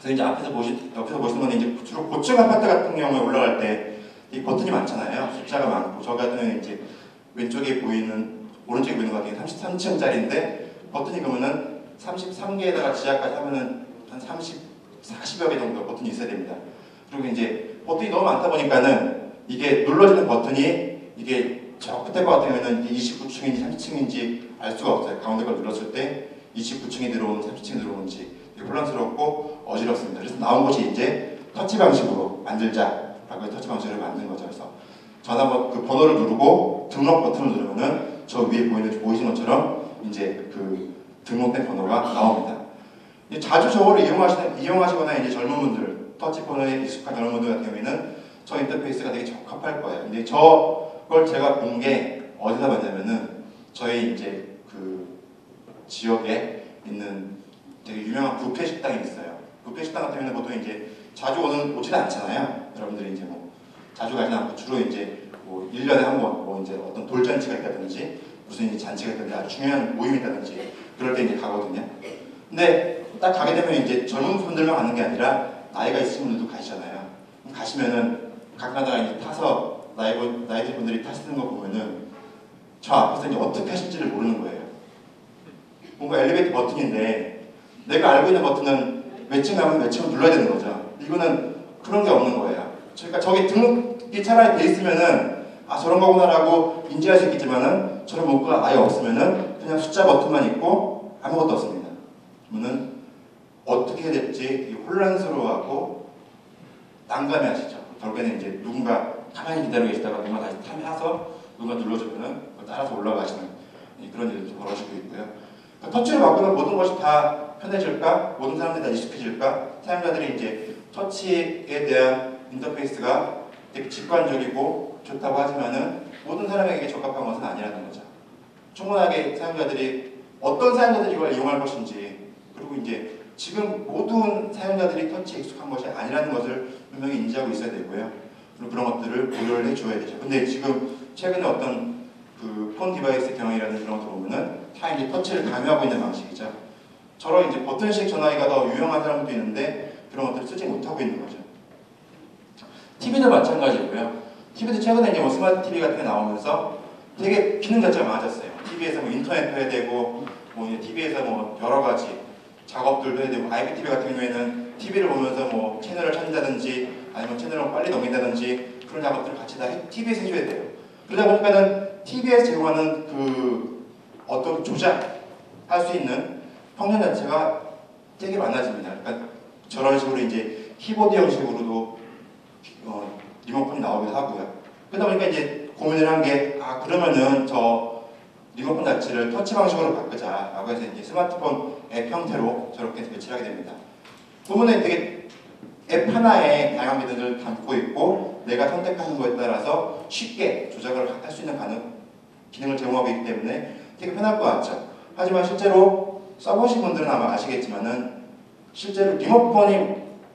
그래서 이제 옆에서 보시는 건 이제 주로 고층 아파트 같은 경우에 올라갈 때 이 버튼이 많잖아요. 숫자가 많고, 저 같은 경우는 이제 왼쪽에 보이는, 오른쪽에 보이는 것 같은 경우 33층짜리인데 버튼이 그러면은 33개에다가 지하까지 하면은 한 40여 개 정도 버튼이 있어야 됩니다. 그리고 이제 버튼이 너무 많다 보니까는 이게 눌러지는 버튼이 이게 저 끝에 거 같은 경우에는 29층인지 30층인지 알 수가 없어요. 가운데 걸 눌렀을 때 29층이 들어오는지 30층이 들어오는지 되게 혼란스럽고 어지럽습니다. 그래서 나온 것이 이제 터치 방식으로 만들자라고 터치 방식으로 만든 거죠. 그래서 전화번 그 번호를 누르고 등록 버튼을 누르면은 저 위에 보이시는 것처럼 이제 그 등록된 번호가 나옵니다. 자주 저거를 이용하시거나 이제 젊은 분들, 터치폰에 익숙한 젊은 분들 같은 경우에는 저 인터페이스가 되게 적합할 거예요. 근데 저걸 제가 본 게 어디서 봤냐면은 저희 이제 그 지역에 있는 되게 유명한 뷔페 식당이 있어요. 뷔페 식당 같은 경우는 보통 이제 자주 오지는 않잖아요. 여러분들이 이제 뭐 자주 가지는 않고 주로 이제 뭐 1년에 한 번 뭐 이제 어떤 돌잔치가 있다든지 무슨 이제 잔치가 있다든지 아주 중요한 모임이 있다든지 그럴 때 이제 가거든요. 근데 딱 가게 되면 이제 젊은 분들만 가는 게 아니라 나이가 있으신 분들도 가시잖아요. 가시면은 가끔가다가 이제 타서 나이 든 분들이 타시는 거 보면은 저 앞에서 이제 어떻게 하실지를 모르는 거예요. 뭔가 엘리베이터 버튼인데 내가 알고 있는 버튼은 몇 층 가면 몇 층을 눌러야 되는 거죠. 이거는 그런 게 없는 거예요. 그러니까 저기 등록이 차라리 돼 있으면은 아 저런 거구나라고 인지할 수 있겠지만은 저런 문구가 아예 없으면은 그냥 숫자 버튼만 있고 아무것도 없습니다. 그러면은 어떻게 해야 될지 혼란스러워하고 난감해하시죠. 결국에는 이제 누군가 가만히 기다리고 계시다가 누군가 다시 타면서 누군가 눌러주면은 따라서 올라가시는 그런 일도 벌어지고 있고요. 그러니까 터치를 바꾸면 모든 것이 다 편해질까? 모든 사람들이 다 익숙해질까? 사용자들이 이제 터치에 대한 인터페이스가 되게 직관적이고 좋다고 하지만은 모든 사람에게 적합한 것은 아니라는 거죠. 충분하게 사용자들이 어떤 사용자들이 이걸 이용할 것인지 그리고 이제 지금 모든 사용자들이 터치에 익숙한 것이 아니라는 것을 분명히 인지하고 있어야 되고요. 그리고 그런 것들을 고려를 해줘야 되죠. 근데 지금 최근에 어떤 그 폰 디바이스 경영이라는 그런 것을 보면은 다 이제 터치를 강요하고 있는 방식이죠. 저런 이제 버튼식 전화기가 더 유용한 사람도 있는데 그런 것들을 쓰지 못하고 있는 거죠. TV도 마찬가지고요. TV도 최근에 이제 뭐 스마트 TV 같은 게 나오면서 되게 기능 자체가 많아졌어요. TV에서 뭐 인터넷도 해야 되고, 뭐 이제 TV에서 뭐 여러 가지 작업들도 해야 되고, IPTV 같은 경우에는 TV를 보면서 뭐 채널을 찾는다든지, 아니면 채널을 빨리 넘긴다든지 그런 작업들을 같이 다 TV에서 해줘야 돼요. 그러다 보니까는 TV에서 제공하는 그 어떤 조작할 수 있는 성능 자체가 되게 많아집니다. 그러니까 저런 식으로 이제 키보드 형식으로도 리모컨이 나오기도 하고요. 그러다 보니까 이제 고민을 한 게 그러면은 저 리모컨 자체를 터치 방식으로 바꾸자라고 해서 이제 스마트폰 앱 형태로 저렇게 배치를 하게 됩니다. 보면은 되게 앱 하나에 다양한 기능을 담고 있고 내가 선택하는 거에 따라서 쉽게 조작을 할 수 있는 기능을 제공하고 있기 때문에 되게 편할 것 같죠. 하지만 실제로 써보신 분들은 아마 아시겠지만은 실제로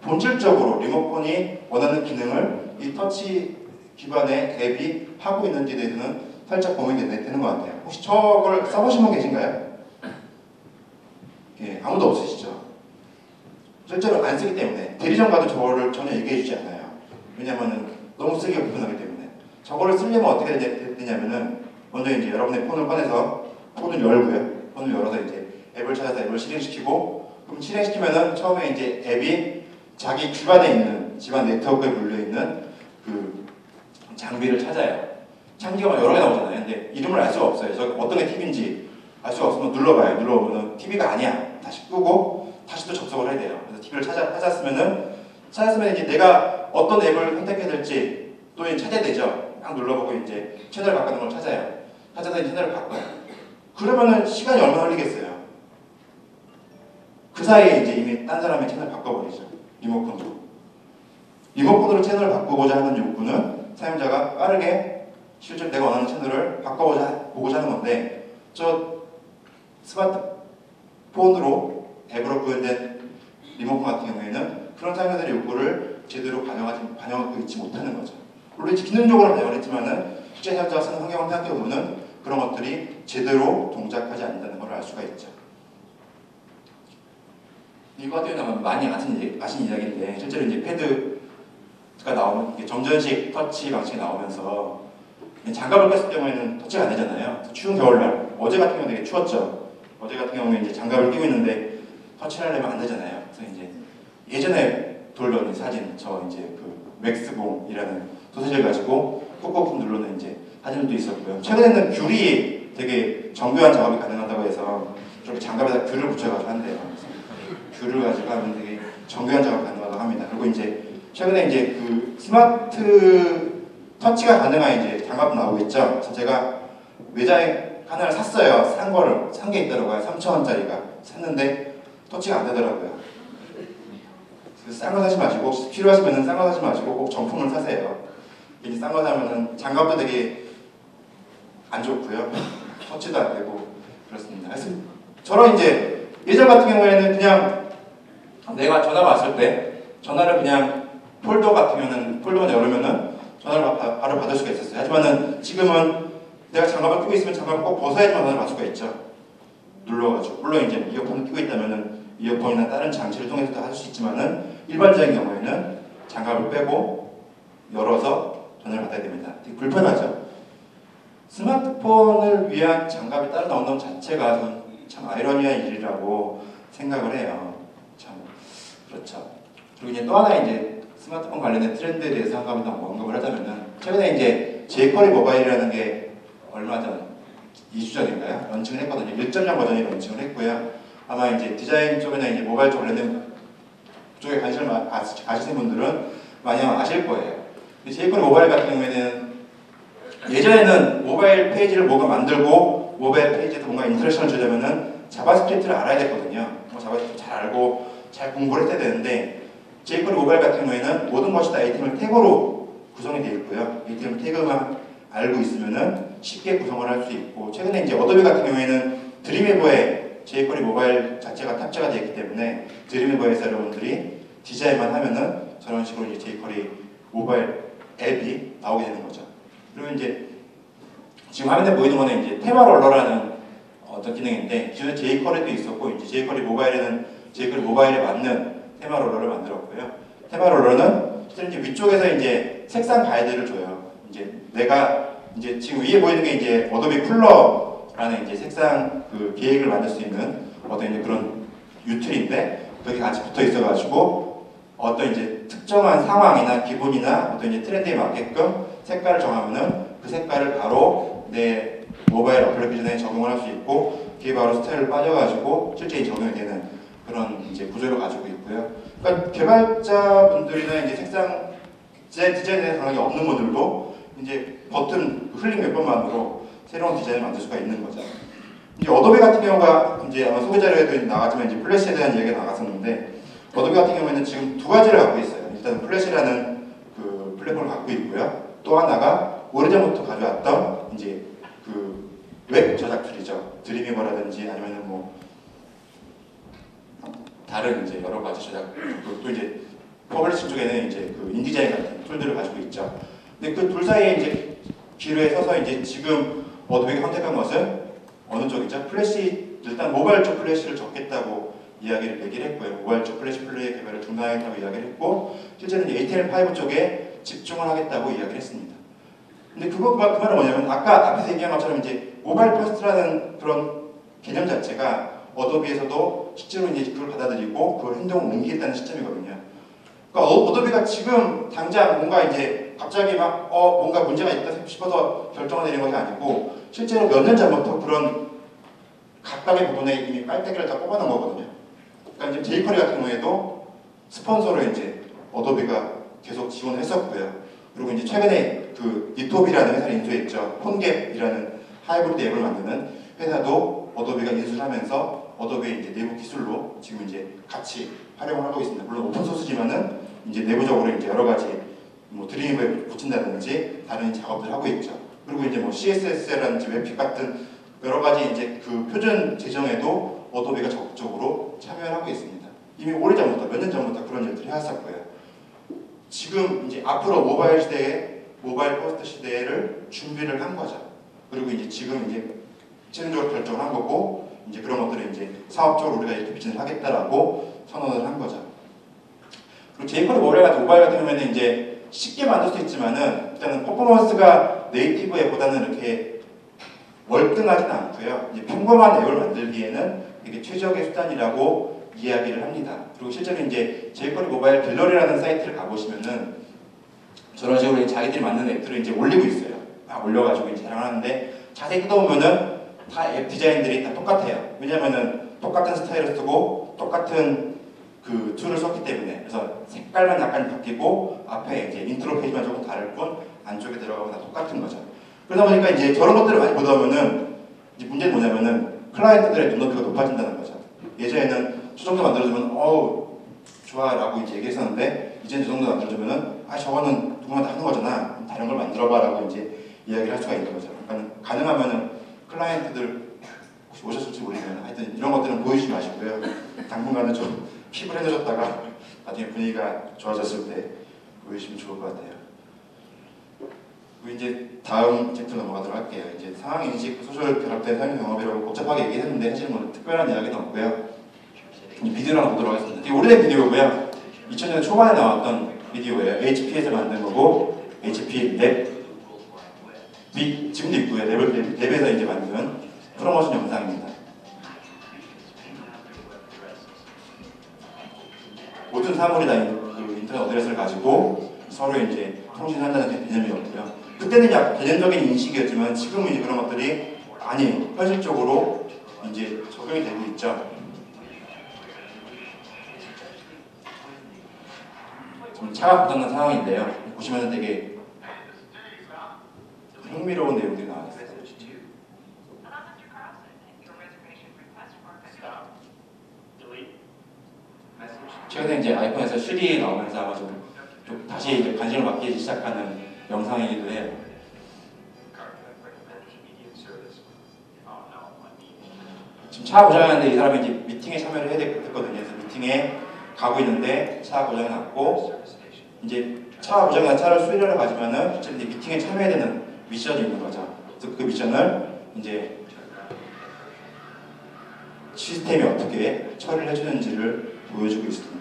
본질적으로 리모컨이 원하는 기능을 이 터치 기반의 앱이 하고 있는지에 대해서는 살짝 고민이 되는 것 같아요. 혹시 저걸 써보신 분 계신가요? 예, 아무도 없으시죠? 실제로 안 쓰기 때문에 대리점 가도 저거를 전혀 얘기해주지 않아요. 왜냐면은 너무 쓰기가 불편하기 때문에. 저거를 쓰려면 어떻게 되냐면은 먼저 이제 여러분의 폰을 꺼내서 폰을 열고요. 폰을 열어서 이제 앱을 찾아서 앱을 실행시키고 그럼 실행시키면은 처음에 이제 앱이 자기 주변에 있는 집안 네트워크에 물려있는 그 장비를 찾아요. 장비가 막 여러 개 나오잖아요. 근데 이름을 알 수가 없어요. 저 어떤 게 TV인지 알 수가 없으면 눌러봐요. 눌러보면 TV가 아니야. 다시 끄고 다시 또 접속을 해야 돼요. 그래서 TV를 찾았으면 이제 내가 어떤 앱을 선택해야 될지 또 이제 찾아야 되죠. 딱 눌러보고 이제 채널 바꾸는 걸 찾아요. 찾아서 이제 채널을 바꿔요. 그러면은 시간이 얼마나 걸리겠어요. 그 사이에 이제 이미 딴 사람의 채널을 바꿔버리죠. 리모컨으로. 리모컨으로 채널을 바꾸고자 하는 욕구는 사용자가 빠르게 실제로 내가 원하는 채널을 바꿔보고자 하는 건데 저 스마트폰으로 앱으로 구현된 리모컨 같은 경우에는 그런 사용자들의 욕구를 제대로 반영하고 있지 못하는 거죠. 물론 기능적으로 반영을 했지만은 실제 사용자가 쓰는 환경을 생각해보면 그런 것들이 제대로 동작하지 않는다는 걸 알 수가 있죠. 이거 같은 경우는 아마 많이 아신 이야기인데 실제로 이제 패드가 나오면 이게 점전식 터치 방식이 나오면서 장갑을 꼈을 경우에는 터치가 안 되잖아요. 추운 겨울날 어제 같은 경우는 되게 추웠죠. 어제 같은 경우에 이제 장갑을 끼고 있는데 터치를 하려면 안 되잖아요. 그래서 이제 예전에 돌던 사진 저 이제 그 맥스봉이라는 소세지를 가지고 꾹꾹 누르는 이제 사진도 있었고요. 최근에는 귤이 되게 정교한 작업이 가능하다고 해서 저렇게 장갑에다 귤을 붙여가지고 한대요. 귤을 가지고 하면 되게 정교한 작업이 가능하다고 합니다. 그리고 이제 최근에 이제 그 스마트 터치가 가능한 이제 장갑도 나오고 있죠. 그래서 제가 매장에 하나를 샀어요. 산 게 있더라고요. 3,000원짜리가 샀는데 터치가 안 되더라고요. 그래서 싼 거 사지 마시고 필요하시면 싼 거 사지 마시고 꼭 정품을 사세요. 이제 싼 거 사면은 장갑도 되게 안 좋고요. 터치도 안 되고 그렇습니다. 그래서 저런 이제 예전 같은 경우에는 그냥 내가 전화가 왔을 때 전화를 그냥 폴더 같은 경우는 폴더만 열으면은 전화를 바로 받을 수가 있었어요. 하지만은 지금은 내가 장갑을 끼고 있으면 장갑을 꼭 벗어야지만 전화를 받을 수가 있죠. 눌러가지고 물론 이제 이어폰을 끼고 있다면은 이어폰이나 다른 장치를 통해서도 할 수 있지만은 일반적인 경우에는 장갑을 빼고 열어서 전화를 받아야 됩니다. 되게 불편하죠. 스마트폰을 위한 장갑이 따로 나온다는 자체가 참 아이러니한 일이라고 생각을 해요. 참 그렇죠. 그리고 이제 또 하나 이제 스마트폰 관련된 트렌드에 대해서 한번 언급을 하자면은 최근에 이제 제이쿼리 모바일이라는 게 얼마 전 2주 전인가요? 런칭을 했거든요. 1.0 버전이 런칭을 했고요. 아마 이제 디자인 쪽이나 이제 모바일 쪽 관련된 쪽에 관심을 가지신 분들은 많이 아실 거예요. 제이쿼리 모바일 같은 경우에는 예전에는 모바일 페이지를 뭔가 만들고 모바일 페이지에서 뭔가 인터랙션을 주려면은 자바스크립트를 알아야 됐거든요. 자바스크립트 잘 알고 잘 공부를 했어야 되는데 제이쿼리 모바일 같은 경우에는 모든 것이 다 HTML 태그로 구성이 되어 있고요. HTML 태그만 알고 있으면은 쉽게 구성을 할 수 있고 최근에 이제 어도비 같은 경우에는 드림웨버에 제이쿼리 모바일 자체가 탑재가 되어 있기 때문에 드림웨버에서 여러분들이 디자인만 하면은 저런 식으로 이제 제이쿼리 모바일 앱이 나오게 되는 거죠. 그리고 이제 지금 화면에 보이는 거는 이제 테마 롤러라는 어떤 기능인데 기존에 제이쿼리도 있었고 이제 제이쿼리 모바일에는 제이쿼리 모바일에 맞는 테마 롤러를 만들었고요. 테마 롤러는 실제 이제 위쪽에서 이제 색상 가이드를 줘요. 이제 내가 이제 지금 위에 보이는 게 이제 어도비 쿨러라는 이제 색상 그 계획을 만들 수 있는 어떤 이제 그런 유틸인데 거기 같이 붙어 있어가지고 어떤 이제 특정한 상황이나 기분이나 어떤 이제 트렌드에 맞게끔 색깔을 정하면은 그 색깔을 바로 내 모바일 어플리케이션에 적용을 할 수 있고 그게 바로 스타일을 빠져가지고 실제 적용이 되는 그런 이제 구조를 가지고 있고요. 그러니까 개발자분들이나 이제 색상 디자인에 관련이 없는 분들도 이제 버튼 클릭 몇 번만으로 새로운 디자인을 만들 수가 있는 거죠. 이제 어도비 같은 경우가 이제 아마 소개 자료에도 나가지만 이제 플래시에 대한 이야기가 나갔었는데 어도비 같은 경우에는 지금 두 가지를 갖고 있어요. 일단 플래시라는 그 플랫폼을 갖고 있고요. 또 하나가 오래전부터 가져왔던 이제 그 웹 저작 툴이죠. 드림위버라든지 아니면은 뭐 다른 이제 여러 가지 저작 또 이제 퍼블리싱 쪽에는 이제 그 인디자인 같은 툴들을 가지고 있죠. 근데 그 둘 사이에 이제 기로에 서서 이제 지금 어도비가 선택한 것은 어느 쪽이죠? 플래시 일단 모바일 쪽 플래시를 적겠다고 얘기를 했고요. 모바일 쪽 플래시 플레이 개발을 중단하겠다고 이야기를 했고 실제는 HTML5 쪽에 집중을 하겠다고 이야기를 했습니다. 근데 그 말은 뭐냐면 아까 앞에서 얘기한 것처럼 이제 모바일 퍼스트라는 그런 개념 자체가 어도비에서도 실제로 이제 그걸 받아들이고 그걸 행동을 옮기겠다는 시점이거든요. 그러니까 어도비가 지금 당장 뭔가 이제 갑자기 막 뭔가 문제가 있다 싶어서 결정을 내린 것이 아니고 실제로 몇 년 전부터 그런 각각의 부분에 이미 빨대기를 다 뽑아놓은 거거든요. 그러니까 이제 제이쿼리 같은 경우에도 스폰서로 이제 어도비가 계속 지원을 했었고요. 그리고 이제 최근에 그 니토비라는 회사를 인수했죠. 폰갭이라는 하이브리드 앱을 만드는 회사도 어도비가 인수를 하면서 어도비의 이제 내부 기술로 지금 이제 같이 활용을 하고 있습니다. 물론 오픈 소스지만은 이제 내부적으로 이제 여러 가지 뭐 드림웨버에 붙인다든지 다른 작업들을 하고 있죠. 그리고 이제 뭐 CSS라든지 웹픽 같은 여러 가지 이제 그 표준 제정에도 어도비가 적극적으로 참여를 하고 있습니다. 이미 오래전부터 몇 년 전부터 그런 일들을 해왔었고요. 지금 이제 앞으로 모바일 시대에 모바일 퍼스트 시대를 준비를 한 거죠. 그리고 이제 지금 이제 최종적으로 결정을 한 거고 이제 그런 것들을 이제 사업적으로 우리가 이렇게 비전을 하겠다라고 선언을 한 거죠. 그리고 jQuery 모바일 같은 경우에는 이제 쉽게 만들 수 있지만은 일단은 퍼포먼스가 네이티브 앱보다는 이렇게 월등하지는 않고요. 이제 평범한 앱을 만들기에는 이게 최적의 수단이라고 이야기를 합니다. 그리고 실제로 이제 jQuery 모바일 갤러리라는 사이트를 가보시면은 저런 식으로 자기들이 만든 앱들을 이제 올리고 있어요. 막 올려가지고 이제 자랑하는데 자세히 뜯어보면은 다 앱 디자인들이 다 똑같아요. 왜냐면은 똑같은 스타일을 쓰고 똑같은 그 툴을 썼기 때문에. 그래서 색깔만 약간 바뀌고 앞에 이제 인트로 페이지만 조금 다를 뿐 안쪽에 들어가고 다 똑같은 거죠. 그러다 보니까 이제 저런 것들을 많이 보다 보면은 이제 문제는 뭐냐면은 클라이언트들의 눈높이가 높아진다는 거죠. 예전에는 저 정도 만들어주면 어우 좋아라고 이제 얘기했었는데 이제는 저 정도 만들어주면은 아 저거는 누구나 다 하는 거잖아. 다른 걸 만들어봐라고 이제 이야기를 할 수가 있는 거죠. 그러니까 가능하면은 클라이언트들 혹시 오셨을지 모르겠는데 하여튼 이런 것들은 보여주지 마시고요. 당분간은 좀 킵을 해놓으셨다가 나중에 분위기가 좋아졌을 때 보여주시면 좋을 것 같아요. 그리고 이제 다음 챕터로 넘어가도록 할게요. 이제 상황인식, 소셜 결합된 사용 경험이라고 복잡하게 얘기했는데 사실 뭐 특별한 이야기는 없고요. 비디오를 하나 보도록 하겠습니다. 되게 오래된 비디오고요. 2000년 초반에 나왔던 비디오예요. HP에서 만든 거고 HP 랩 지금도 있고요. 랩에서 이제 만든 프로모션 영상입니다. 모든 사물이 다 그 인터넷 어드레스를 가지고 서로 이제 통신한다는 개념이었고요. 그때는 약간 개념적인 인식이었지만 지금은 이제 그런 것들이 많이 현실적으로 이제 적용이 되고 있죠. 좀 차가 고장난 상황인데요. 보시면 되게 흥미로운 내용들이 나와 있어요. 최근에 이제 아이폰에서 시리 나오면서 아마 좀 다시 이제 관심을 받기 시작하는 영상이기도 해요. 지금 차 고장났는데 이 사람이 이제 미팅에 참여를 해야 됐거든요. 그래서 미팅에 가고 있는데 차 고장이 났고 이제 차 고장이 난 차를 수리하러 가지면은 이제 미팅에 참여해야 되는 미션이 있는 거죠. 그래서 그 미션을 이제 시스템이 어떻게 처리를 해주는지를 보여주고 있습니다.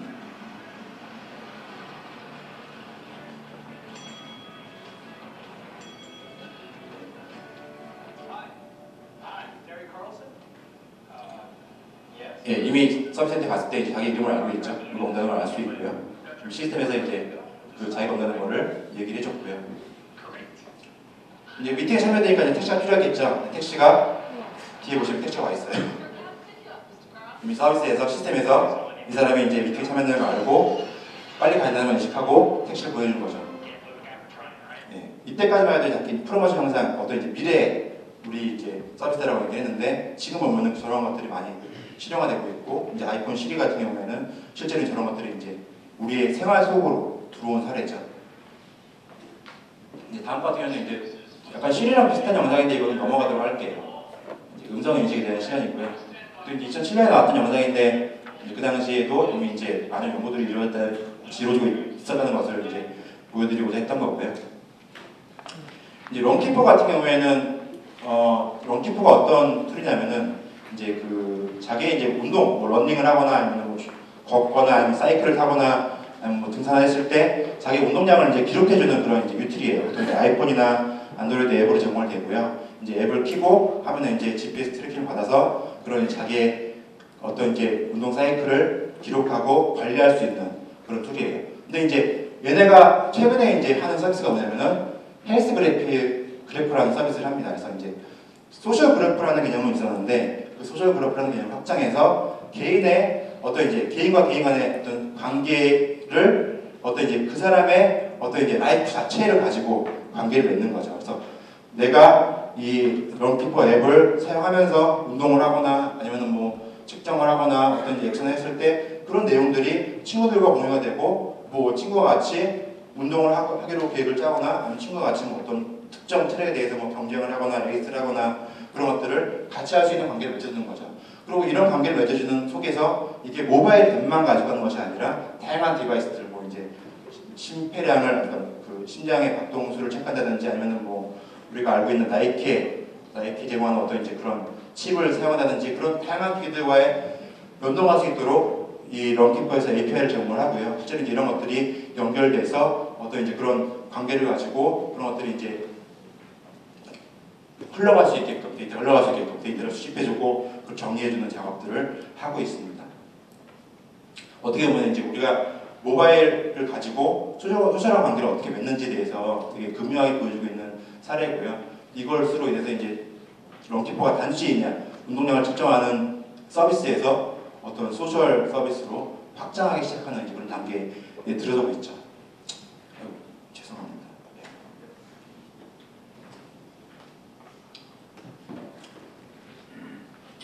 예, 이미 서비스센터 갔을 때 자기 이름을 알고 있죠. 누가 온다는 걸 알 수 있고요. 시스템에서 이제 그 자기가 온다는 거를 얘기를 해줬고요. 이제 미팅에 참여되니까 이제 택시가 필요하겠죠. 택시가 뒤에 보시면 택시가 와 있어요. 이미 서비스에서 시스템에서 이 사람이 이제 미팅에 참여되는 걸 알고 빨리 가야 되는 걸 인식하고 택시를 보여주는 거죠. 예, 이때까지만 해도 이제 프로모션 영상 어떤 이제 미래 우리 이제 서비스라고 얘기했는데 지금 보면은 저런 것들이 많이 실용화되고 있고 이제 아이폰 시리 같은 경우에는 실제로 저런 것들이 이제 우리의 생활 속으로 들어온 사례죠. 이제 다음 같은 경우는 이제 약간 시리랑 비슷한 영상인데 이거는 넘어가도록 할게요. 이제 음성 인식에 대한 시간이고요. 또 이제 2007년에 나왔던 영상인데 이제 그 당시에도 이미 이제 많은 연구들이 이루어지고 있었다는 것을 이제 보여드리고자 했던 거고요. 이제 런키퍼 같은 경우에는 런키퍼가 어떤 툴이냐면은 이제 그 자기 이제 운동, 뭐 러닝을 하거나 아니면 뭐 걷거나 아니면 사이클을 타거나 아니면 뭐 등산했을 때 자기 운동량을 이제 기록해주는 그런 이제 유틸이에요. 보통 이제 아이폰이나 안드로이드 앱으로 제공을 되고요. 이제 앱을 키고 하면은 이제 GPS 트래킹을 받아서 그런 자기의 어떤 이제 운동 사이클을 기록하고 관리할 수 있는 그런 툴이에요. 근데 이제 얘네가 최근에 이제 하는 서비스가 뭐냐면은 헬스 그래프라는 서비스를 합니다. 그래서 이제 소셜 그래프라는 개념은 있었는데 그 소셜 그래프라는 개념을 확장해서 개인의 어떤 이제 개인과 개인 간의 어떤 관계를 어떤 이제 그 사람의 어떤 이제 라이프 자체를 가지고 관계를 맺는 거죠. 그래서 내가 이 런키퍼 앱을 사용하면서 운동을 하거나 아니면은 뭐 측정을 하거나 어떤 이제 액션을 했을 때 그런 내용들이 친구들과 공유가 되고 뭐 친구와 같이 운동을 하기로 계획을 짜거나 아니면 친구와 같이 뭐 어떤 특정 트랙에 대해서 뭐 경쟁을 하거나 레이스를 하거나 그런 것들을 같이 할 수 있는 관계를 맺어주는 거죠. 그리고 이런 관계를 맺어주는 속에서 이게 모바일 앱만 가지고 하는 것이 아니라 다양한 디바이스들, 뭐 이제 심폐량을, 그 심장의 박동수를 체크한다든지 아니면은 뭐 우리가 알고 있는 나이키 제공하는 어떤 이제 그런 칩을 사용한다든지 그런 다양한 기기들과의 연동할 수 있도록 이 런키퍼에서 API를 제공을 하고요. 실제로 이제 이런 것들이 연결돼서 어떤 이제 그런 관계를 가지고 그런 것들이 이제 흘러갈 수 있게끔 데이터를 수집해주고 그 정리해주는 작업들을 하고 있습니다. 어떻게 보면 이제 우리가 모바일을 가지고 소셜과 관계를 어떻게 맺는지에 대해서 되게 극명하게 보여주고 있는 사례고요. 이걸수로 인해서 이제 런키퍼가 단지 그냥 운동량을 측정하는 서비스에서 어떤 소셜 서비스로 확장하기 시작하는 이제 그런 단계에 들어서고 있죠. 죄송합니다.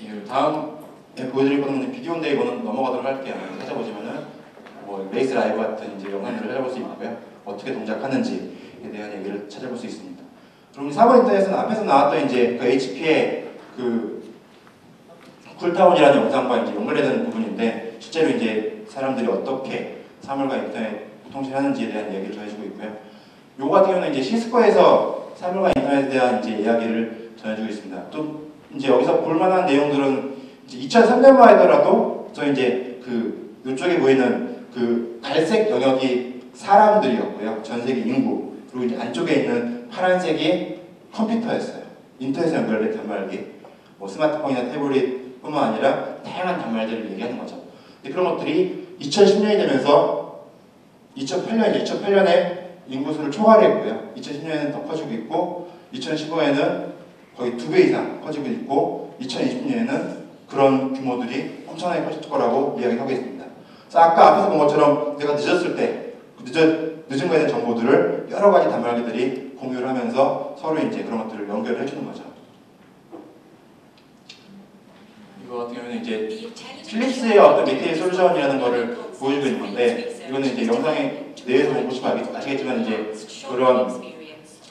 예, 다음에 보여드릴 거는 비디오인데 이거는 넘어가도록 할게요. 찾아보시면은 뭐 레이스 라이브 같은 이제 영상들을 찾아볼 수 있고요. 어떻게 동작하는지에 대한 얘기를 찾아볼 수 있습니다. 그럼 4번 인터넷은 앞에서 나왔던 이제 그 HP의 그 쿨타운이라는 영상과 이제 연결되는 부분인데 실제로 이제 사람들이 어떻게 사물과 인터넷 통신하는지에 대한 얘기를 전해주고 있고요. 요거 같은 경우는 이제 시스코에서 사물과 인터넷에 대한 이제 이야기를 전해주고 있습니다. 또 이제 여기서 볼만한 내용들은 이제 2003년만 하더라도 저 이제 그 이쪽에 보이는 그 갈색 영역이 사람들이었고요. 전 세계 인구. 그리고 이제 안쪽에 있는 파란색이 컴퓨터였어요. 인터넷에 연결된 단말기. 뭐 스마트폰이나 태블릿뿐만 아니라 다양한 단말들을 얘기하는 거죠. 근데 그런 것들이 2010년이 되면서 2008년에 인구수를 초과했고요. 2010년에는 더 커지고 있고 2015년에는 거의 2배 이상 커지고 있고 2020년에는 그런 규모들이 엄청나게 커질 거라고 이야기하고 있습니다. 그래서 아까 앞에서 본 것처럼 내가 늦었을 때 늦은 거에 대한 정보들을 여러 가지 단말기들이 공유를 하면서 서로 이제 그런 것들을 연결을 해주는 거죠. 이거 같은 경우는 이제 필립스의 어떤 밑에 솔루션이라는 거를 보여주고 있는 건데 이거는 이제 영상에 내에서 보시면 아시겠지만 이제 그런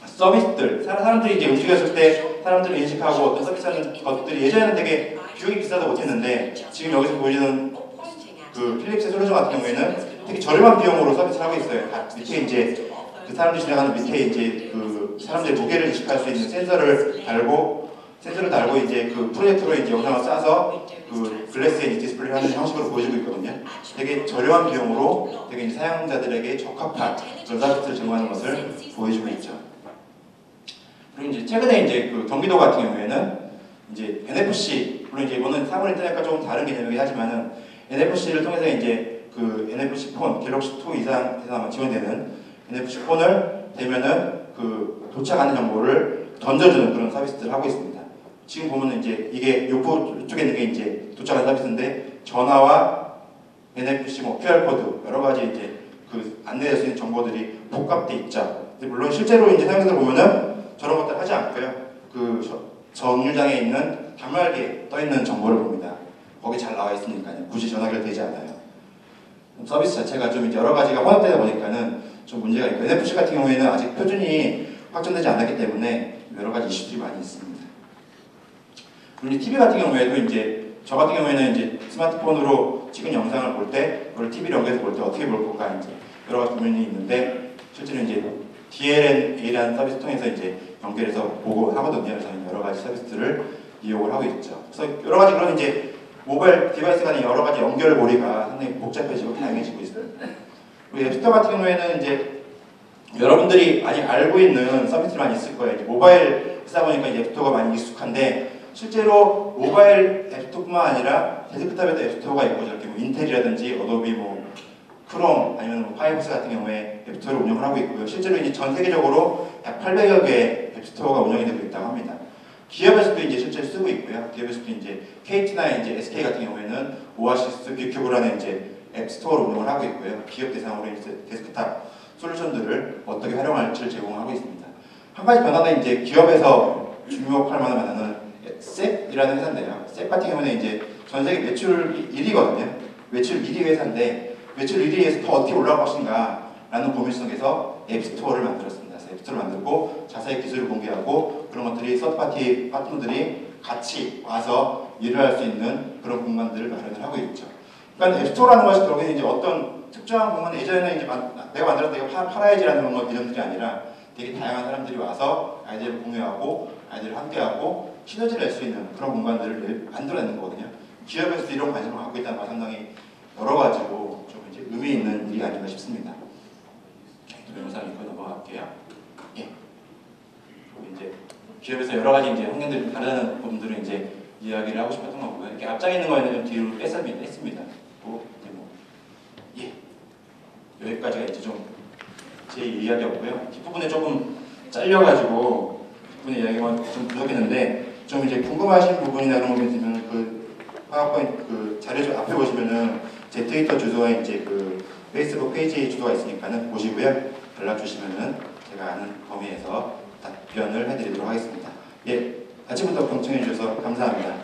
서비스들 사람들이 이제 움직였을 때 사람들을 인식하고 어떤 서비스하는 것들이 예전에는 되게 비용이 비싸서 못했는데 지금 여기서 보여주는 그 필립스의 솔루션 같은 경우에는 되게 저렴한 비용으로 서비스를 하고 있어요. 밑에 이제 그 사람들이 지나가는 밑에 이제 그 사람들의 무게를 인식할 수 있는 센서를 달고 이제 그 프로젝터로 이제 영상을 쏴서 그 글래스에 디스플레이를 하는 형식으로 보여주고 있거든요. 되게 저렴한 비용으로 되게 이제 사용자들에게 적합한 그런 서비스를 제공하는 것을 보여주고 있죠. 그리고 이제 최근에 이제 그 경기도 같은 경우에는 이제 NFC 물론 이제 이거는 사물 인터넷과 조금 다른 개념이긴 하지만은 NFC를 통해서 이제 그 NFC 폰 갤럭시 2 이상에서 아마 지원되는 NFC 폰을 대면은 그 도착하는 정보를 던져주는 그런 서비스들을 하고 있습니다. 지금 보면은 이제 이게 이쪽에 있는 게 이제 도착한 서비스인데 전화와 NFC 뭐 QR 코드 여러 가지 이제 그 안내될 수 있는 정보들이 복합돼 있죠. 물론 실제로 이제 사용자들 보면은 저런 것들 하지 않고요. 그 정류장에 있는 단말기에 떠 있는 정보를 봅니다. 거기 잘 나와 있으니까요. 굳이 전화기를 대지 않아요. 서비스 자체가 좀 이제 여러 가지가 혼합되다 보니까는 좀 문제가 있고 NFC 같은 경우에는 아직 표준이 확정되지 않았기 때문에 여러 가지 이슈들이 많이 있습니다. 그리고 TV 같은 경우에도 이제 저 같은 경우에는 이제 스마트폰으로 찍은 영상을 볼 때 그걸 TV를 연결해서 볼 때 어떻게 볼 건가 이제 여러 가지 고민이 있는데 실제로 이제 DLNA라는 서비스 통해서 이제 연결해서 보고 하거든요. 그래서 여러 가지 서비스들을 이용을 하고 있죠. 그래서 여러 가지 그런 이제 모바일 디바이스 간의 여러 가지 연결고리가 상당히 복잡해지고 다양해지고 있습니다. 그리고 앱스토어 같은 경우에는 이제 여러분들이 많이 알고 있는 서비스들이 많이 있을 거예요. 이제 모바일 쓰다 보니까 이제 앱스토어가 많이 익숙한데 실제로 모바일 앱스토어뿐만 아니라 데스크탑에도 앱스토어가 있고 저렇게 뭐 인텔이라든지 어도비 뭐 크롬 아니면 뭐 파이어폭스 같은 경우에 앱스토어를 운영을 하고 있고요. 실제로 이제 전 세계적으로 약 800여 개의 앱스토어가 운영이 되고 있다고 합니다. 기업에서도 이제 실제로 쓰고 있고요. 기업에서도 이제 KT나 이제 SK 같은 경우에는 오아시스 뷰큐브라는 이제 앱스토어를 운영을 하고 있고요. 기업 대상으로 이제 데스크탑 솔루션들을 어떻게 활용할지를 제공하고 있습니다. 한 가지 변화는 이제 기업에서 주목할 만한 셋이라는 회사인데요. 셋 같은 경우는 이제 전 세계 매출 1위거든요. 매출 1위 회사인데 매출 1위에서 더 어떻게 올라갈 것인가 라는 고민 속에서 앱스토어를 만들었습니다. 그래서 앱스토어를 만들고 자사의 기술을 공개하고 그런 것들이 서드파티 파트너들이 같이 와서 일을 할 수 있는 그런 공간들을 마련을 하고 있죠. 그러니까 앱스토어라는 것이 결국에는 이제 어떤 특정한 공간, 예전에는 이제 내가 만들어서 내가 팔아야지라는 그런 이름들이 아니라 되게 다양한 사람들이 와서 아이디어를 공유하고 아이디어를 함께하고 시너지를 낼 수 있는 그런 공간들을 만들어내는 거거든요. 기업에서도 이런 관심을 갖고 있다는 건 상당히 여러 가지로 좀 이제 의미 있는 일이 아닌가 싶습니다. 동영상 읽고 넘어갈게요. 예. 그리고 이제 기업에서 여러 가지 이제 학년들 다른 분들은 이제 이야기를 하고 싶었던 거고요. 이렇게 앞장에 있는 거에는 좀 뒤로 했습니다. 또 이제 뭐 여기까지가 이제 좀 제 이야기였고요. 뒷부분에 조금 잘려가지고 뒷부분의 이야기가 좀 부족했는데 좀 이제 궁금하신 부분이나 그런 거 있으면 그 파워포인트 그 자료 좀 앞에 보시면은 제 트위터 주소와 이제 그 페이스북 페이지 주소가 있으니까는 보시고요. 연락 주시면은 제가 아는 범위에서 답변을 해드리도록 하겠습니다. 예, 아침부터 경청해 주셔서 감사합니다.